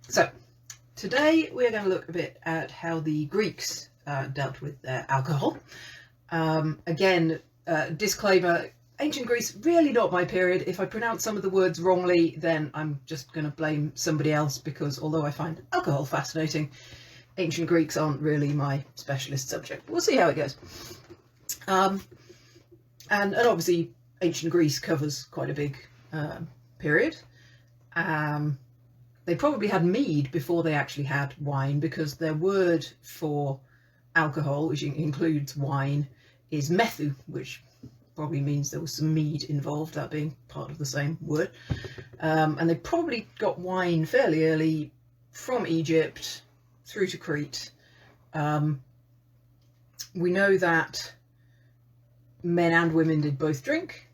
So today we're going to look a bit at how the Greeks dealt with their alcohol. Again, disclaimer, ancient Greece, really not my period. If I pronounce some of the words wrongly, then I'm just going to blame somebody else, because although I find alcohol fascinating, ancient Greeks aren't really my specialist subject. We'll see how it goes. And obviously ancient Greece covers quite a big period. They probably had mead before they actually had wine, because their word for alcohol, which includes wine, is methu, which probably means there was some mead involved, that being part of the same word. And they probably got wine fairly early from Egypt through to Crete. We know that men and women did both drink.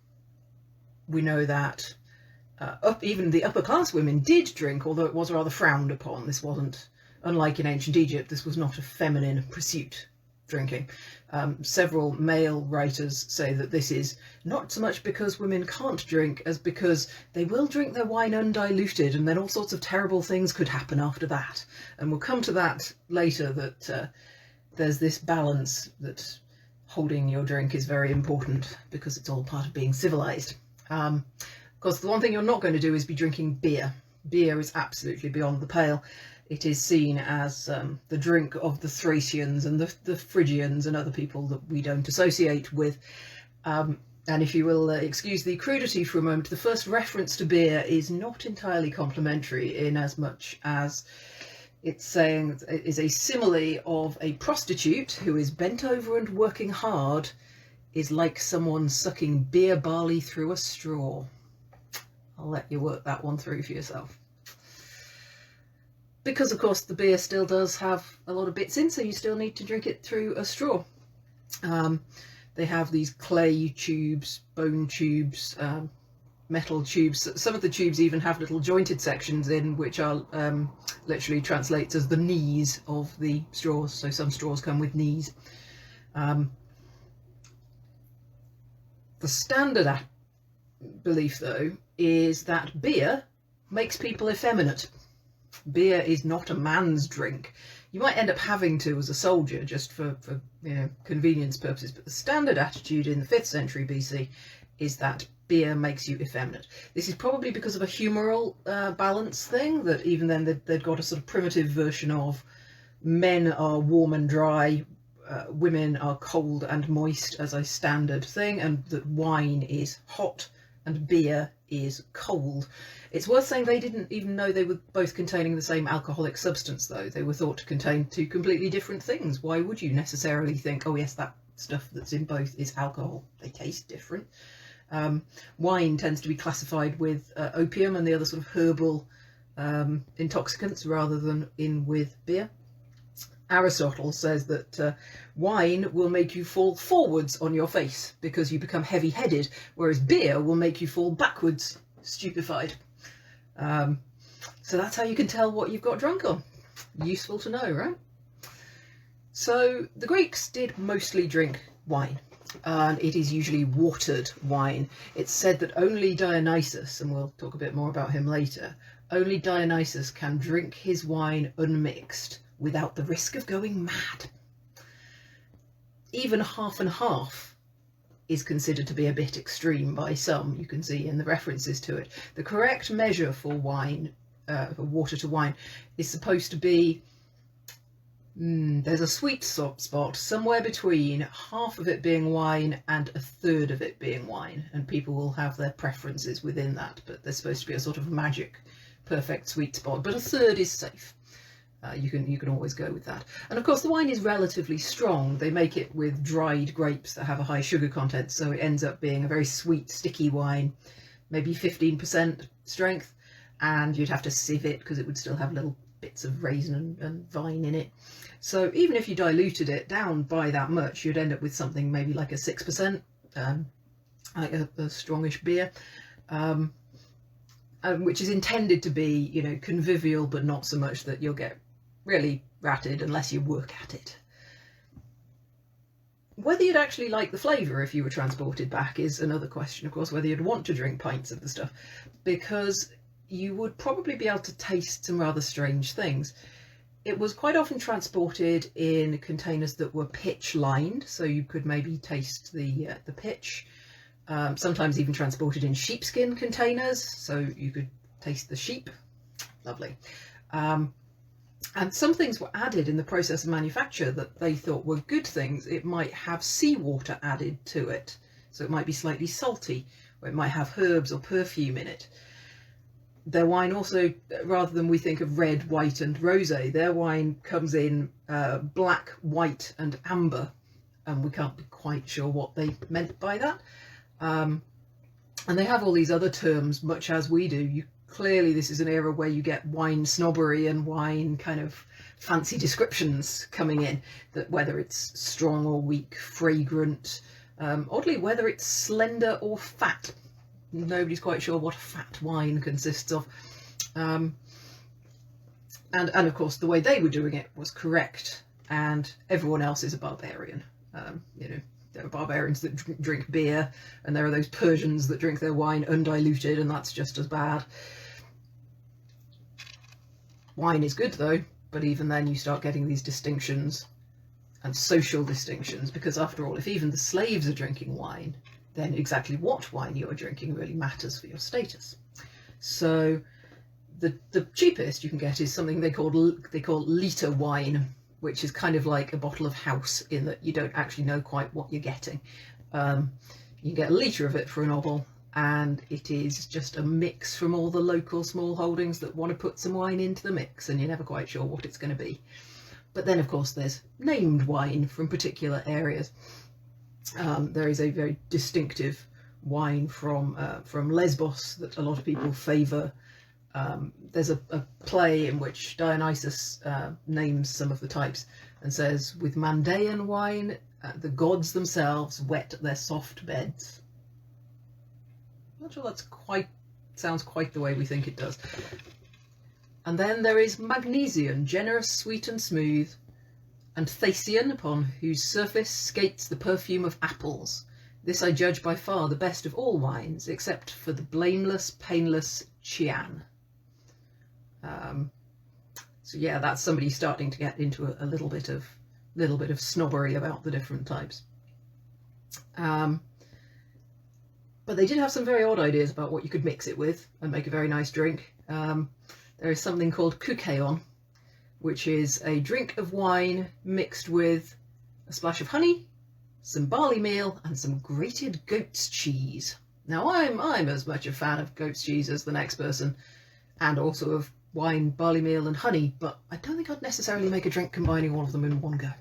We know that even the upper class women did drink, although it was rather frowned upon. This wasn't, unlike in ancient Egypt, this was not a feminine pursuit, drinking. Several male writers say that this is not so much because women can't drink as because they will drink their wine undiluted, and then all sorts of terrible things could happen after that. And we'll come to that later, that there's this balance, that holding your drink is very important because it's all part of being civilised. Of course, the one thing you're not going to do is be drinking beer. Beer is absolutely beyond the pale. It is seen as the drink of the Thracians and the Phrygians and other people that we don't associate with. And if you will excuse the crudity for a moment, the first reference to beer is not entirely complimentary, in as much as it's saying it is a simile of a prostitute who is bent over and working hard is like someone sucking beer barley through a straw. I'll let you work that one through for yourself. Because of course the beer still does have a lot of bits in, so you still need to drink it through a straw. They have these clay tubes, bone tubes, metal tubes. Some of the tubes even have little jointed sections in, which are literally translates as the knees of the straws. So some straws come with knees. The standard belief, though, is that beer makes people effeminate. Beer is not a man's drink. You might end up having to as a soldier, just for convenience purposes, but the standard attitude in the 5th century BC is that beer makes you effeminate. This is probably because of a humoral balance thing, that even then they'd got a sort of primitive version of men are warm and dry, women are cold and moist as a standard thing, and that wine is hot and beer is cold. It's worth saying they didn't even know they were both containing the same alcoholic substance, though. They were thought to contain two completely different things. Why would you necessarily think, oh yes, that stuff that's in both is alcohol? They taste different. Wine tends to be classified with opium and the other sort of herbal intoxicants, rather than in with beer. Aristotle says that wine will make you fall forwards on your face because you become heavy-headed, whereas beer will make you fall backwards, stupefied. So that's how you can tell what you've got drunk on. Useful to know, right? So the Greeks did mostly drink wine, and it is usually watered wine. It's said that only Dionysus, and we'll talk a bit more about him later, only Dionysus can drink his wine unmixed, without the risk of going mad. Even half and half is considered to be a bit extreme by some, you can see in the references to it. The correct measure for wine, for water to wine, is supposed to be, there's a sweet spot somewhere between half of it being wine and a third of it being wine, and people will have their preferences within that, but there's supposed to be a sort of magic, perfect sweet spot, but a third is safe. You can always go with that. And of course the wine is relatively strong. They make it with dried grapes that have a high sugar content, so it ends up being a very sweet, sticky wine, maybe 15% strength, and you'd have to sieve it because it would still have little bits of raisin and vine in it. So even if you diluted it down by that much, you'd end up with something maybe like a 6%, like a strongish beer. Which is intended to be, convivial, but not so much that you'll get really ratted unless you work at it. Whether you'd actually like the flavour if you were transported back is another question, of course, whether you'd want to drink pints of the stuff, because you would probably be able to taste some rather strange things. It was quite often transported in containers that were pitch lined, so you could maybe taste the pitch. Sometimes even transported in sheepskin containers, so you could taste the sheep. Lovely. And some things were added in the process of manufacture that they thought were good things. It might have seawater added to it, so it might be slightly salty, or it might have herbs or perfume in it. Their wine also, rather than we think of red, white and rosé, their wine comes in black, white and amber, and we can't be quite sure what they meant by that. And they have all these other terms, much as we do. Clearly this is an era where you get wine snobbery and wine kind of fancy descriptions coming in, that whether it's strong or weak, fragrant, oddly whether it's slender or fat. Nobody's quite sure what a fat wine consists of. And of course the way they were doing it was correct, and everyone else is a barbarian. You know, there are barbarians that drink beer, and there are those Persians that drink their wine undiluted, and that's just as bad. Wine is good though, but even then you start getting these distinctions and social distinctions, because after all, if even the slaves are drinking wine, then exactly what wine you are drinking really matters for your status. So the cheapest you can get is something they call litre wine, which is kind of like a bottle of house, in that you don't actually know quite what you're getting. You get a litre of it for a novel, and it is just a mix from all the local small holdings that want to put some wine into the mix, and you're never quite sure what it's going to be. But then of course there's named wine from particular areas. There is a very distinctive wine from Lesbos that a lot of people favour. There's a play in which Dionysus names some of the types and says, with Mandaean wine, the gods themselves wet their soft beds. I'm not sure that's sounds quite the way we think it does. And then there is Magnesian, generous, sweet and smooth, and Thasian, upon whose surface skates the perfume of apples. This I judge by far the best of all wines, except for the blameless, painless Chian. So yeah, that's somebody starting to get into a little bit of snobbery about the different types. But they did have some very odd ideas about what you could mix it with and make a very nice drink. There is something called koukeon, which is a drink of wine mixed with a splash of honey, some barley meal and some grated goat's cheese. Now I'm as much a fan of goat's cheese as the next person, and also of wine, barley meal and honey, but I don't think I'd necessarily make a drink combining all of them in one go.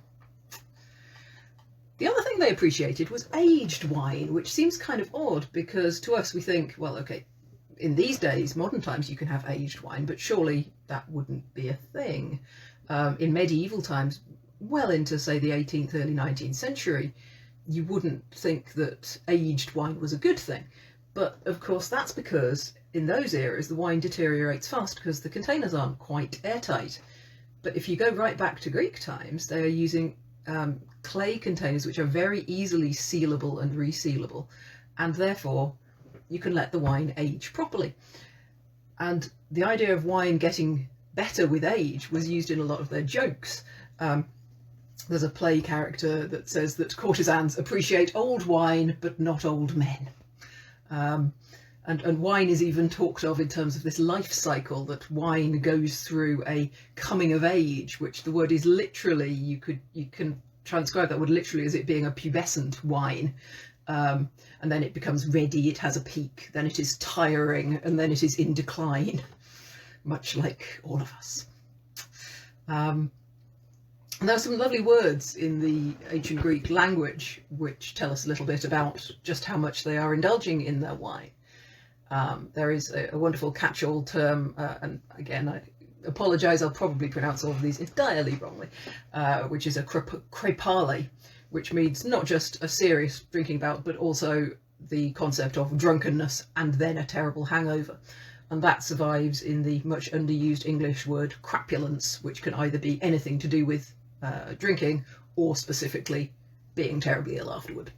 The other thing they appreciated was aged wine, which seems kind of odd, because to us we think, well, okay, in these days, modern times, you can have aged wine, but surely that wouldn't be a thing. In medieval times, well into, say, the 18th, early 19th century, you wouldn't think that aged wine was a good thing. But of course, that's because in those eras, the wine deteriorates fast because the containers aren't quite airtight. But if you go right back to Greek times, they are using clay containers, which are very easily sealable and resealable, and therefore you can let the wine age properly. And the idea of wine getting better with age was used in a lot of their jokes. There's a play character that says that courtesans appreciate old wine but not old men. And wine is even talked of in terms of this life cycle, that wine goes through a coming of age, which the word is literally, you can transcribe that word literally as it being a pubescent wine. And then it becomes ready, it has a peak, then it is tiring, and then it is in decline, much like all of us. And there are some lovely words in the ancient Greek language which tell us a little bit about just how much they are indulging in their wine. There is a wonderful catch-all term, and again, I apologise, I'll probably pronounce all of these entirely wrongly, which is a crepale, which means not just a serious drinking bout, but also the concept of drunkenness and then a terrible hangover. And that survives in the much underused English word crapulence, which can either be anything to do with drinking or specifically being terribly ill afterward.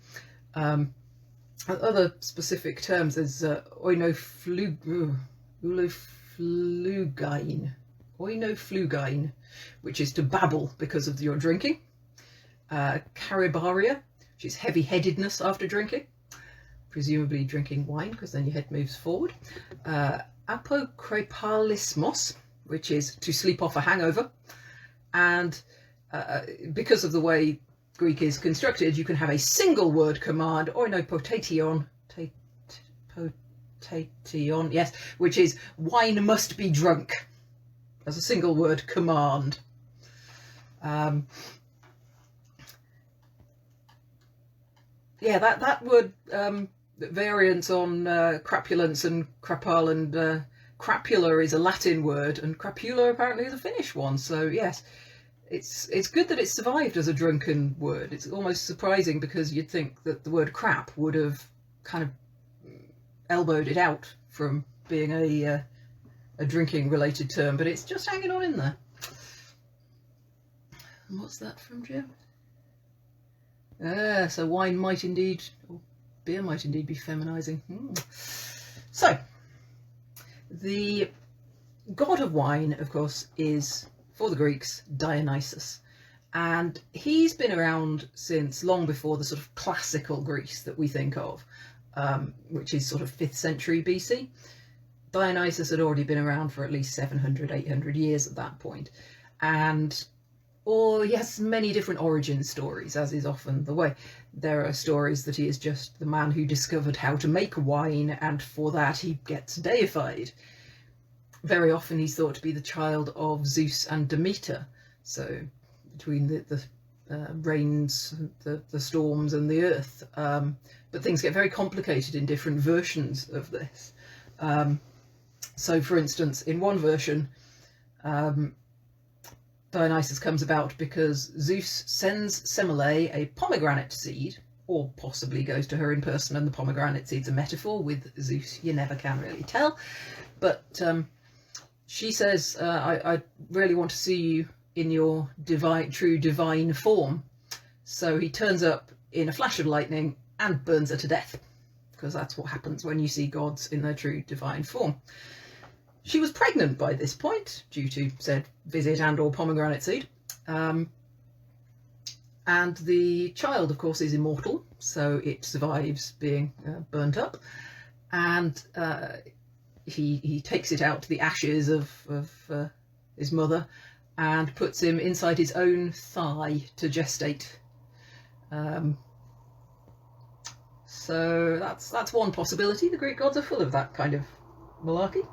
Other specific terms, there's oinoflugein, which is to babble because of your drinking. Caribaria, which is heavy-headedness after drinking, presumably drinking wine because then your head moves forward. Apocrepalismos, which is to sleep off a hangover. And because of the way Greek is constructed, you can have a single word command, oinopotation, yes, which is wine must be drunk, as a single word command. Yeah, that word variance on crapulence and crapule, and crapula is a Latin word, and crapula apparently is a Finnish one. So yes, it's good that it's survived as a drunken word. It's almost surprising because you'd think that the word crap would have kind of elbowed it out from being a drinking related term, but it's just hanging on in there. And what's that from, Jim? So wine might indeed, or beer might indeed be feminising. So, the god of wine, of course, is, for the Greeks, Dionysus. And he's been around since long before the sort of classical Greece that we think of, which is sort of 5th century BC. Dionysus had already been around for at least 700, 800 years at that point. And he has many different origin stories, as is often the way. There are stories that he is just the man who discovered how to make wine, and for that he gets deified. Very often he's thought to be the child of Zeus and Demeter, so between the rains, the storms and the earth. But things get very complicated in different versions of this. So for instance, in one version, Dionysus comes about because Zeus sends Semele a pomegranate seed, or possibly goes to her in person and the pomegranate seed's a metaphor. With Zeus you never can really tell, but she says, I really want to see you in your true divine form. So he turns up in a flash of lightning and burns her to death, because that's what happens when you see gods in their true divine form. She was pregnant by this point, due to said visit and or pomegranate seed. And the child, of course, is immortal, so it survives being burnt up. And he takes it out to the ashes of his mother and puts him inside his own thigh to gestate. So that's one possibility. The Greek gods are full of that kind of malarkey.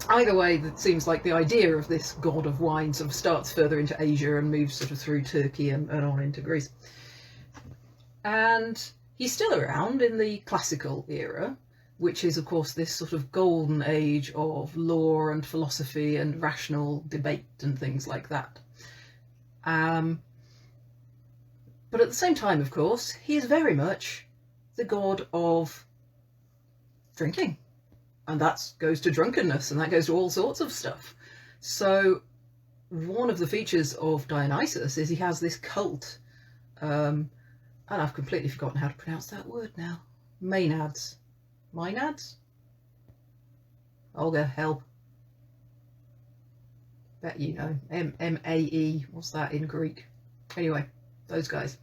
Either way, it seems like the idea of this god of wine sort of starts further into Asia and moves sort of through Turkey and on into Greece. And he's still around in the classical era, which is of course this sort of golden age of law and philosophy and rational debate and things like that. But at the same time, of course, he is very much the god of drinking. And that goes to drunkenness, and that goes to all sorts of stuff. So one of the features of Dionysus is he has this cult, and I've completely forgotten how to pronounce that word now. Maenads. Maenads? Olga, help. Bet you know. M-A-E. What's that in Greek? Anyway, those guys.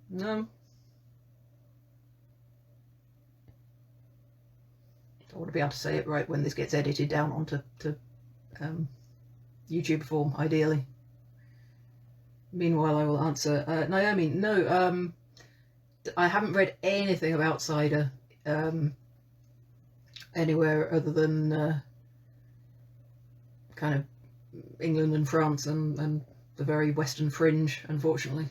No. I want to be able to say it right when this gets edited down onto YouTube form, ideally. Meanwhile, I will answer. Naomi, no, I haven't read anything about cider anywhere other than kind of England and France and the very western fringe, unfortunately,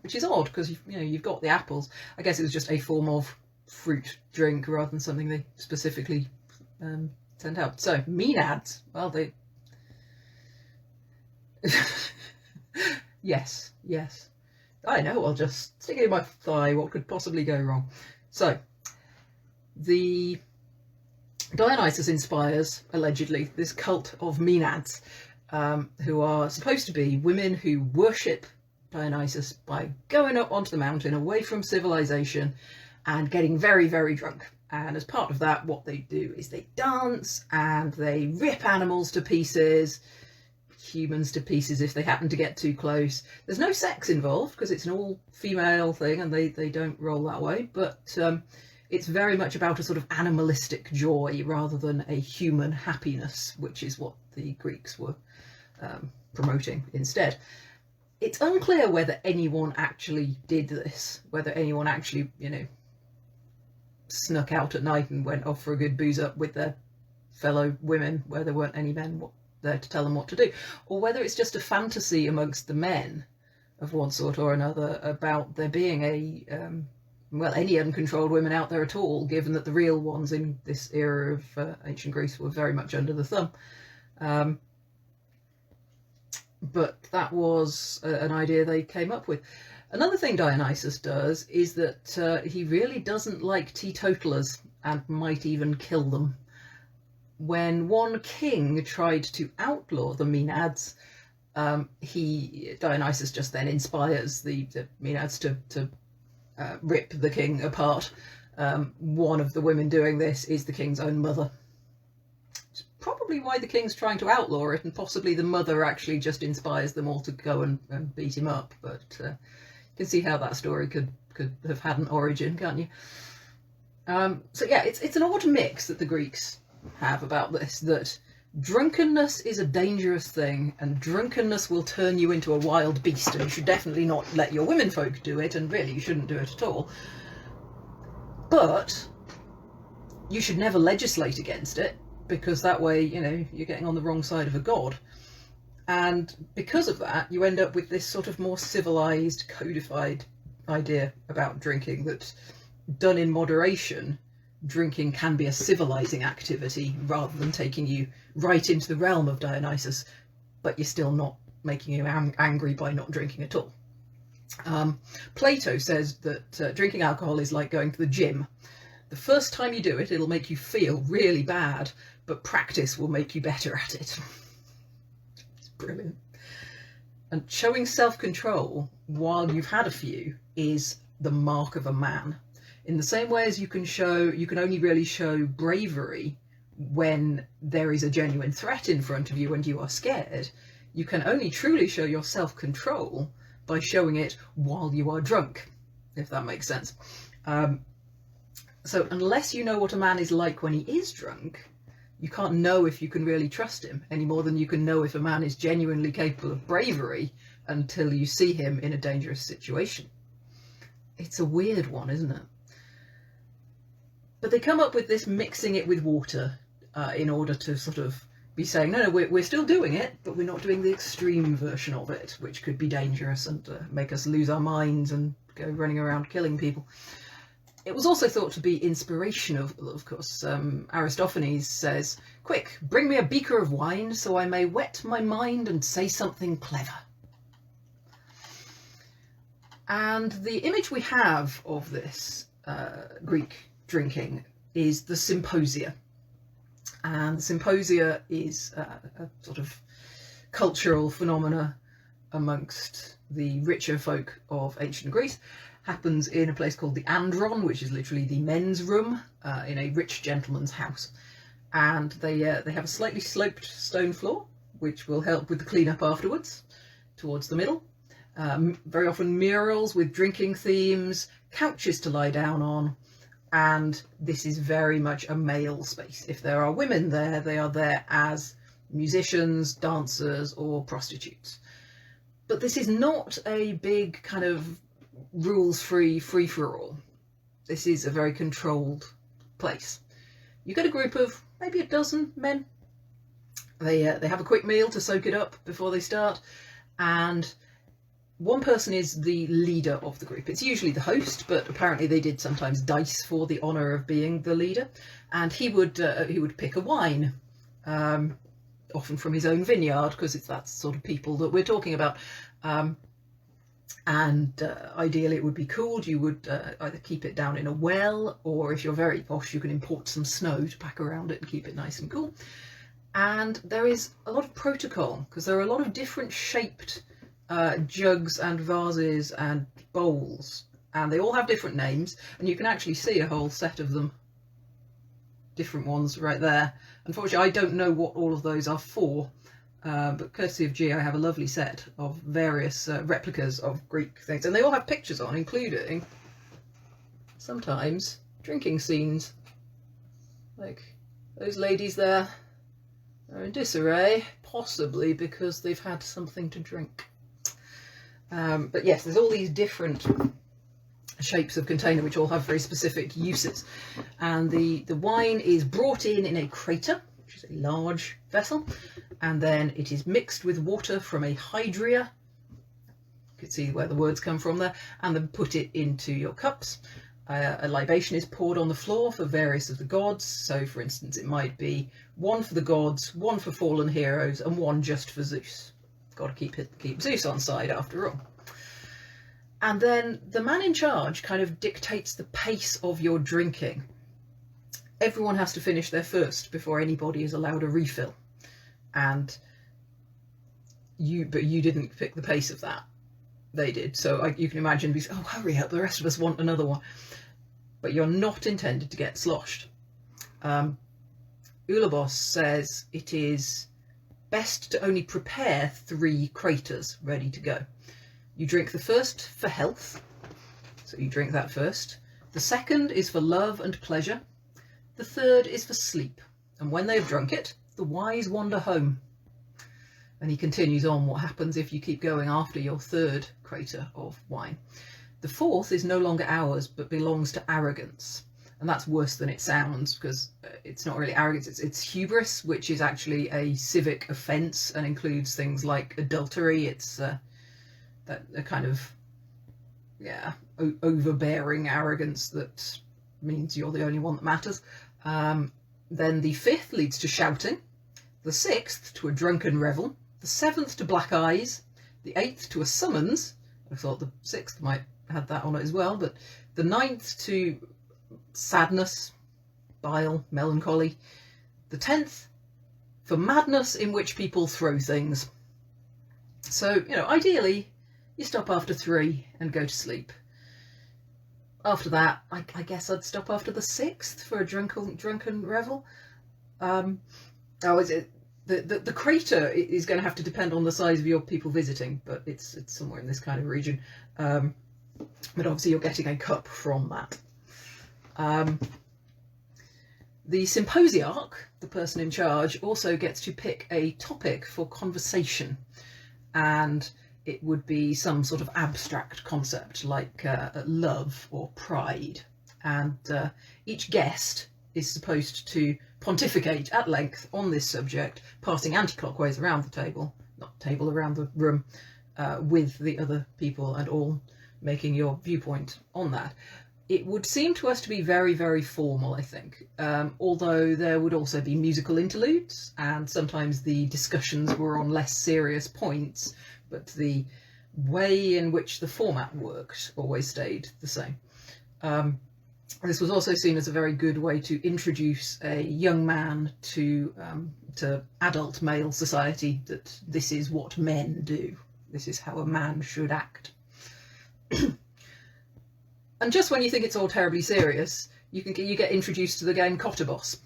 which is odd because you've got the apples. I guess it was just a form of fruit drink rather than something they specifically sent out. So Maenads, well, they yes I know, I'll just stick it in my thigh. What could possibly go wrong? So the Dionysus inspires, allegedly, this cult of Maenads, who are supposed to be women who worship Dionysus by going up onto the mountain away from civilization and getting very, very drunk. And as part of that, what they do is they dance and they rip animals to pieces, humans to pieces if they happen to get too close. There's no sex involved because it's an all-female thing and they don't roll that way, but it's very much about a sort of animalistic joy rather than a human happiness, which is what the Greeks were promoting instead. It's unclear whether anyone actually did this, whether anyone actually, you know, snuck out at night and went off for a good booze up with their fellow women where there weren't any men there to tell them what to do, or whether it's just a fantasy amongst the men of one sort or another about there being a well, any uncontrolled women out there at all, given that the real ones in this era of ancient Greece were very much under the thumb. But that was an idea they came up with. Another thing Dionysus does is that he really doesn't like teetotalers and might even kill them. When one king tried to outlaw the Maenads, Dionysus just then inspires the Maenads to rip the king apart. One of the women doing this is the king's own mother. It's probably why the king's trying to outlaw it, and possibly the mother actually just inspires them all to go and beat him up. But you can see how that story could have had an origin, can't you? So yeah, it's an odd mix that the Greeks have about this, that drunkenness is a dangerous thing and drunkenness will turn you into a wild beast, and you should definitely not let your womenfolk do it, and really you shouldn't do it at all. But you should never legislate against it, because that way, you know, you're getting on the wrong side of a god. And because of that, you end up with this sort of more civilised, codified idea about drinking, that done in moderation, drinking can be a civilising activity rather than taking you right into the realm of Dionysus, but you're still not making you angry by not drinking at all. Plato says that drinking alcohol is like going to the gym. The first time you do it, it'll make you feel really bad, but practice will make you better at it. It's brilliant. And showing self-control while you've had a few is the mark of a man. In the same way as you can only really show bravery when there is a genuine threat in front of you and you are scared, you can only truly show your self-control by showing it while you are drunk, if that makes sense. So unless you know what a man is like when he is drunk, you can't know if you can really trust him any more than you can know if a man is genuinely capable of bravery until you see him in a dangerous situation. It's a weird one, isn't it? But they come up with this mixing it with water in order to sort of be saying, no, we're still doing it, but we're not doing the extreme version of it, which could be dangerous and make us lose our minds and go running around killing people. It was also thought to be inspirational, of course. Aristophanes says, "Quick, bring me a beaker of wine so I may wet my mind and say something clever." And the image we have of this Greek drinking is the symposia. And the symposia is a sort of cultural phenomena amongst the richer folk of ancient Greece. Happens in a place called the andron, which is literally the men's room in a rich gentleman's house. And they have a slightly sloped stone floor, which will help with the cleanup afterwards, towards the middle. Very often murals with drinking themes, couches to lie down on, and this is very much a male space. If there are women there, they are there as musicians, dancers, or prostitutes. But this is not a big kind of rules-free free-for-all. This is a very controlled place. You get a group of maybe a dozen men. They have a quick meal to soak it up before they start, and one person is the leader of the group. It's usually the host, but apparently they did sometimes dice for the honour of being the leader, and he would pick a wine, often from his own vineyard, because it's that sort of people that we're talking about. Ideally it would be cooled. You would either keep it down in a well, or if you're very posh, you can import some snow to pack around it and keep it nice and cool. And there is a lot of protocol, because there are a lot of different shaped jugs and vases and bowls, and they all have different names, and you can actually see a whole set of them different ones right there. Unfortunately, I don't know what all of those are for, but courtesy of G, I have a lovely set of various replicas of Greek things, and they all have pictures on, including sometimes drinking scenes. Like those ladies there are in disarray, possibly because they've had something to drink. But yes, there's all these different shapes of container which all have very specific uses, and the wine is brought in a crater, which is a large vessel, and then it is mixed with water from a hydria. You can see where the words come from there, and then put it into your cups. A libation is poured on the floor for various of the gods. So for instance, it might be one for the gods, one for fallen heroes, and one just for Zeus. Got to keep Zeus on side after all. And then the man in charge kind of dictates the pace of your drinking. Everyone has to finish their first before anybody is allowed a refill. And you didn't pick the pace of that. They did. So you can imagine, oh, hurry up, the rest of us want another one. But you're not intended to get sloshed. Ulabos says it is best to only prepare 3 craters ready to go. You drink the first for health, so you drink that first. The second is for love and pleasure. The third is for sleep. And when they have drunk it, the wise wander home. And he continues on what happens if you keep going after your 3rd crater of wine. The 4th is no longer ours, but belongs to arrogance. And that's worse than it sounds, because it's not really arrogance, it's hubris, which is actually a civic offence and includes things like adultery. It's that a kind of, overbearing arrogance that means you're the only one that matters. Then the 5th leads to shouting, the 6th to a drunken revel, the 7th to black eyes, the 8th to a summons. I thought the 6th might have that on it as well, but the 9th to sadness, bile, melancholy, the 10th for madness in which people throw things. So, ideally, you stop after 3 and go to sleep. After that, I guess I'd stop after the 6th for a drunken revel. The crater is going to have to depend on the size of your people visiting, but it's somewhere in this kind of region. But obviously you're getting a cup from that. The symposiarch, the person in charge, also gets to pick a topic for conversation, and it would be some sort of abstract concept like love or pride, and each guest is supposed to pontificate at length on this subject, passing anti-clockwise around the table, not table, around the room, with the other people and all making your viewpoint on that. It would seem to us to be very, very formal, I think, although there would also be musical interludes, and sometimes the discussions were on less serious points, but the way in which the format worked always stayed the same. This was also seen as a very good way to introduce a young man to adult male society, that this is what men do. This is how a man should act. And just when you think it's all terribly serious, you get introduced to the game Kottabos.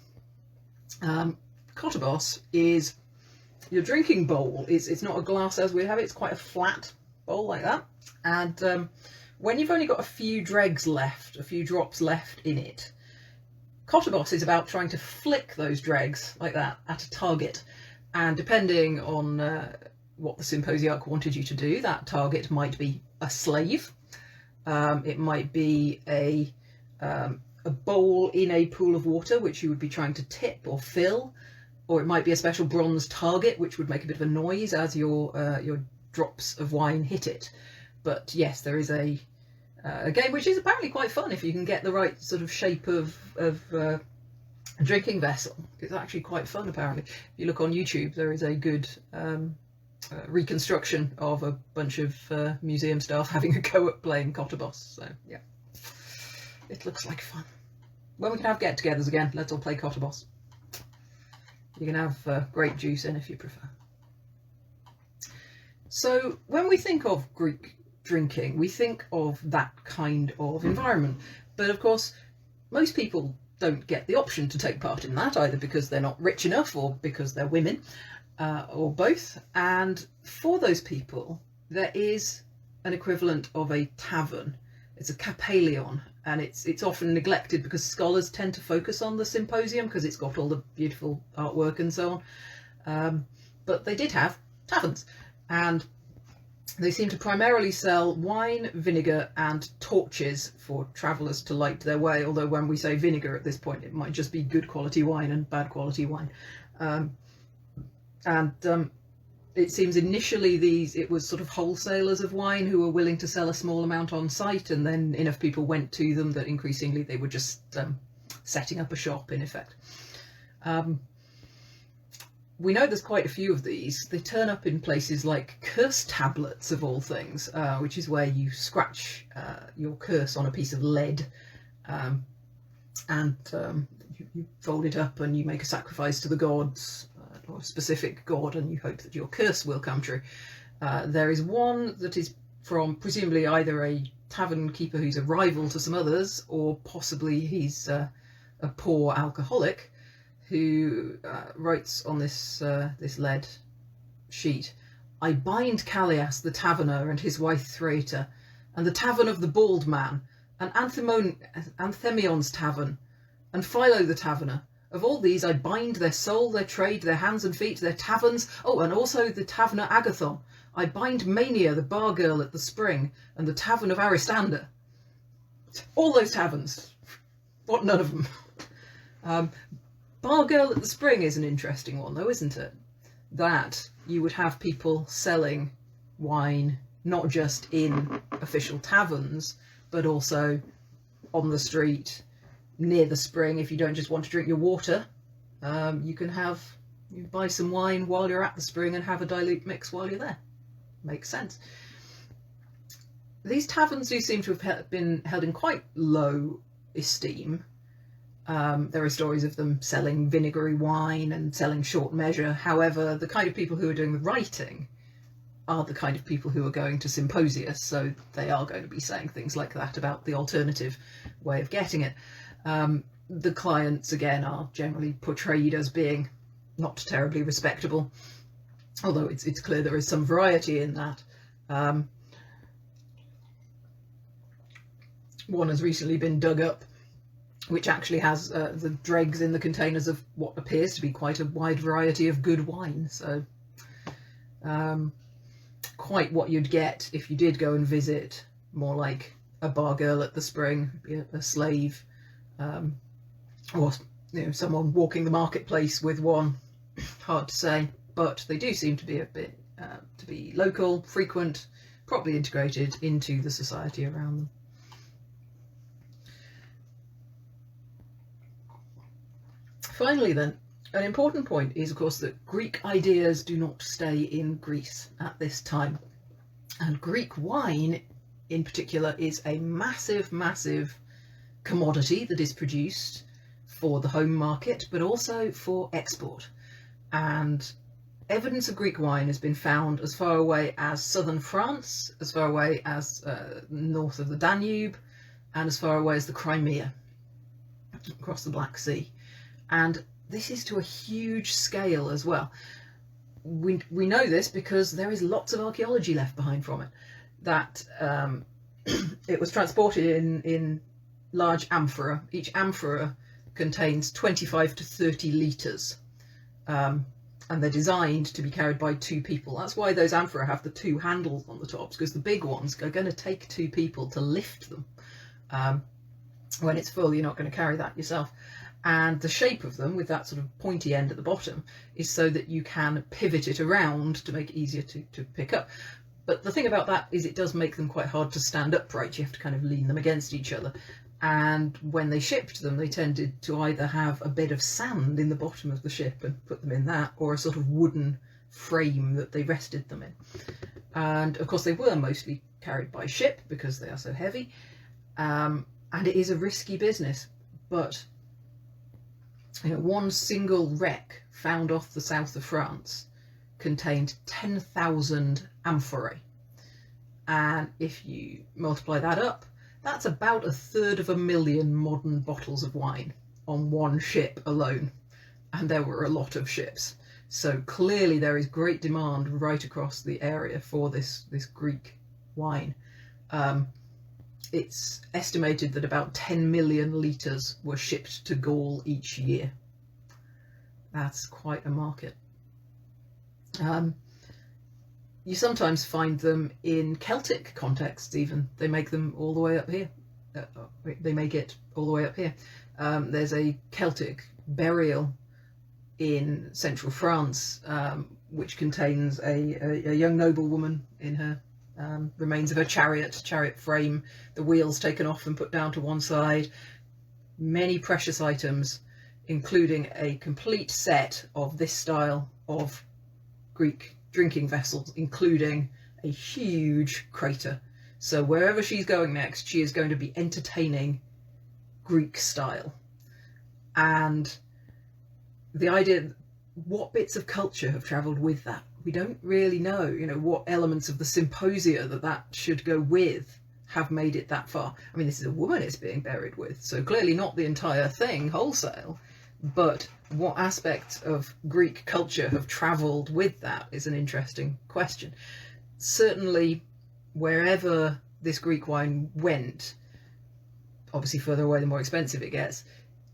Kottabos is your drinking bowl. It's not a glass as we have it, it's quite a flat bowl like that. And when you've only got a few dregs left, a few drops left in it, Kottabos is about trying to flick those dregs like that at a target. And depending on what the symposiarch wanted you to do, that target might be a slave. It might be a bowl in a pool of water which you would be trying to tip or fill, or it might be a special bronze target which would make a bit of a noise as your drops of wine hit it. But yes, there is a game which is apparently quite fun if you can get the right sort of shape of a drinking vessel. It's actually quite fun apparently. If you look on YouTube, there is a good reconstruction of a bunch of museum staff having a go at playing Kottabos. So yeah, it looks like fun. When we can have get-togethers again, let's all play Kottabos. You can have grape juice in if you prefer. So when we think of Greek drinking, we think of that kind of environment. But of course, most people don't get the option to take part in that, either because they're not rich enough or because they're women, or both. And for those people, there is an equivalent of a tavern. It's a kapelion, and it's often neglected because scholars tend to focus on the symposium because it's got all the beautiful artwork and so on. But they did have taverns, and they seem to primarily sell wine, vinegar and torches for travellers to light their way, although when we say vinegar at this point it might just be good quality wine and bad quality wine. It seems initially it was sort of wholesalers of wine who were willing to sell a small amount on site, and then enough people went to them that increasingly they were just setting up a shop in effect. We know there's quite a few of these. They turn up in places like curse tablets of all things, which is where you scratch your curse on a piece of lead, and you fold it up and you make a sacrifice to the gods, or a specific god, and you hope that your curse will come true. There is one that is from presumably either a tavern keeper who's a rival to some others, or possibly he's a poor alcoholic who writes on this lead sheet, "I bind Callias the taverner and his wife Thraeta, and the tavern of the bald man, and Anthemion's tavern, and Philo the taverner. Of all these I bind their soul, their trade, their hands and feet, their taverns, and also the taverner Agathon. I bind Mania, the bar girl at the spring, and the tavern of Aristander." All those taverns. What, none of them? Bar girl at the spring is an interesting one though, isn't it? That you would have people selling wine not just in official taverns, but also on the street, near the spring. If you don't just want to drink your water, you buy some wine while you're at the spring and have a dilute mix while you're there. Makes sense. These taverns do seem to have been held in quite low esteem. There are stories of them selling vinegary wine and selling short measure. However, the kind of people who are doing the writing are the kind of people who are going to symposia, so they are going to be saying things like that about the alternative way of getting it. The clients, again, are generally portrayed as being not terribly respectable, although it's clear there is some variety in that. One has recently been dug up, which actually has the dregs in the containers of what appears to be quite a wide variety of good wine. So quite what you'd get if you did go and visit, more like a bar girl at the spring, a slave, or someone walking the marketplace with one. Hard to say, but they do seem to be a bit to be local, frequent, properly integrated into the society around them. Finally then, an important point is of course that Greek ideas do not stay in Greece at this time, and Greek wine in particular is a massive commodity that is produced for the home market but also for export, and evidence of Greek wine has been found as far away as southern France, as far away as north of the Danube, and as far away as the Crimea, across the Black Sea. And this is to a huge scale as well. We know this because there is lots of archaeology left behind from it. That it was transported in large amphora. Each amphora contains 25 to 30 litres. And they're designed to be carried by 2 people. That's why those amphora have the 2 handles on the tops, because the big ones are going to take 2 people to lift them. When it's full, you're not going to carry that yourself. And the shape of them, with that sort of pointy end at the bottom, is so that you can pivot it around to make it easier to pick up. But the thing about that is it does make them quite hard to stand upright. You have to kind of lean them against each other. And when they shipped them, they tended to either have a bed of sand in the bottom of the ship and put them in that, or a sort of wooden frame that they rested them in. And of course they were mostly carried by ship because they are so heavy. And it is a risky business. But one single wreck found off the south of France contained 10,000 amphorae. And if you multiply that up, that's about 1/3 of a million modern bottles of wine. on one ship alone, and there were a lot of ships. So clearly there is great demand right across the area for this Greek wine. It's estimated that about 10 million litres were shipped to Gaul each year. That's quite a market. You sometimes find them in Celtic contexts even. They make them all the way up here. They make it all the way up here. There's a Celtic burial in central France, which contains a young noblewoman in her remains of her chariot frame, the wheels taken off and put down to one side, many precious items, including a complete set of this style of Greek drinking vessels, including a huge crater. So wherever she's going next, she is going to be entertaining Greek style. And the idea, what bits of culture have travelled with that? We don't really know, what elements of the symposia that should go with have made it that far. I mean, this is a woman it's being buried with, so clearly not the entire thing wholesale, but what aspects of Greek culture have travelled with that is an interesting question. Certainly, wherever this Greek wine went, obviously further away the more expensive it gets,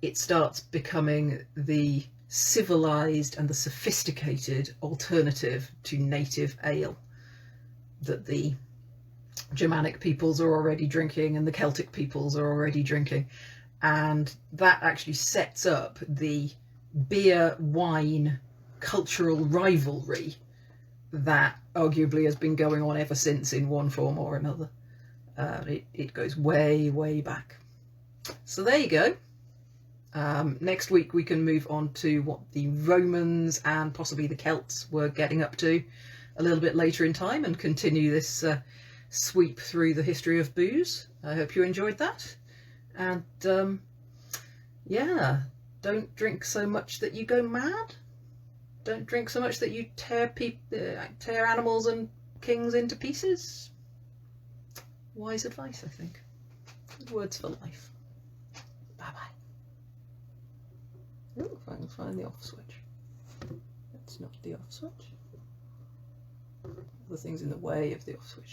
it starts becoming the civilised and the sophisticated alternative to native ale that the Germanic peoples are already drinking and the Celtic peoples are already drinking. And that actually sets up the beer-wine cultural rivalry that arguably has been going on ever since in one form or another. It goes way, way back. So there you go. Next week we can move on to what the Romans and possibly the Celts were getting up to a little bit later in time and continue this sweep through the history of booze. I hope you enjoyed that. And yeah, don't drink so much that you go mad. Don't drink so much that you tear animals and kings into pieces. Wise advice, I think. Good words for life. Bye-bye. Oh, if I can find the off switch. That's not the off switch. The thing's in the way of the off switch.